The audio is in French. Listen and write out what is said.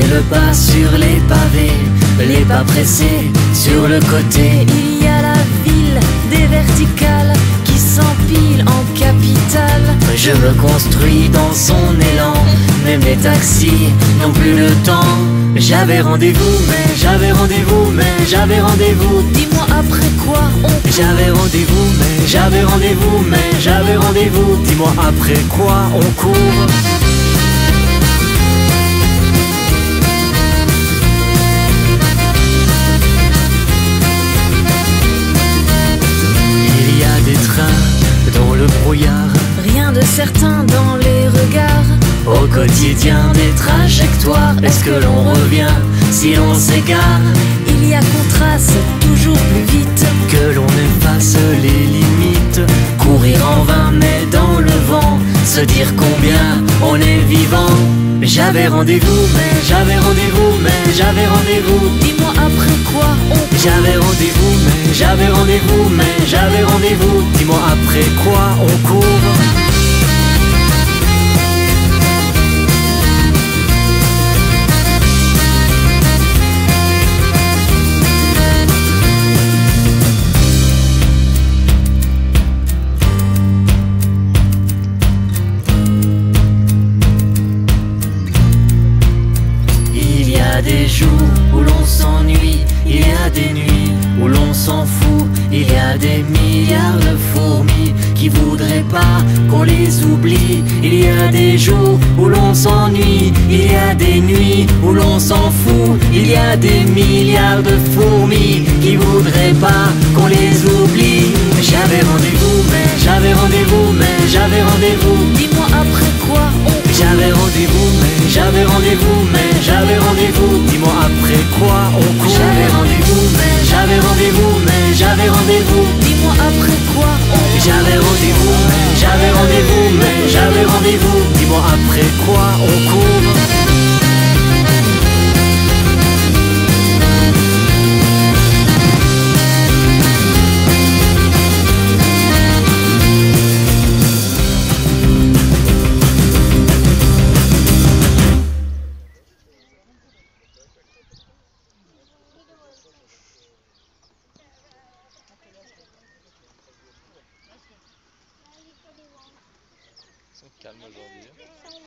C'est le pas sur les pavés, les pas pressés sur le côté. Il y a la ville des verticales qui s'empilent en capitale. Je me construis dans son élan, mais mes taxis n'ont plus le temps. J'avais rendez-vous, mais j'avais rendez-vous, mais j'avais rendez-vous. Dis-moi après quoi on J'avais rendez-vous, mais j'avais rendez-vous, mais j'avais rendez-vous. Dis-moi après quoi on court. Il y a des trains dans le brouillard, rien de certain dans les regards. au quotidien des trajectoires. Est-ce que l'on revient si l'on s'égare? Il y a qu'on trace toujours plus vite, Que l'on efface les limites, courir en vain mais dans le vent, se dire combien on est vivant. J'avais rendez-vous, mais j'avais rendez-vous, mais j'avais rendez-vous. dis-moi après quoi on J'avais rendez-vous, mais j'avais rendez-vous, mais j'avais rendez-vous. Dis-moi après quoi on court. Il y a des jours où l'on s'ennuie, il y a des nuits où l'on s'en fout. Il y a des milliards de fourmis qui voudraient pas qu'on les oublie. Il y a des jours où l'on s'ennuie, il y a des nuits où l'on s'en fout. Il y a des milliards de fourmis qui voudraient pas qu'on les oublie. J'avais rendez-vous, mais j'avais rendez-vous, mais j'avais rendez-vous. dis-moi après quoi on J'avais rendez-vous, mais j'avais rendez-vous, mais j'avais rendez-vous. Dis-moi après quoi on court. J'avais rendez-vous, mais j'avais rendez-vous, mais j'avais rendez-vous. dis-moi après quoi on J'avais rendez-vous, mais j'avais rendez-vous, mais j'avais rendez-vous. Dis-moi après quoi on court. Ils sont calmes aujourd'hui.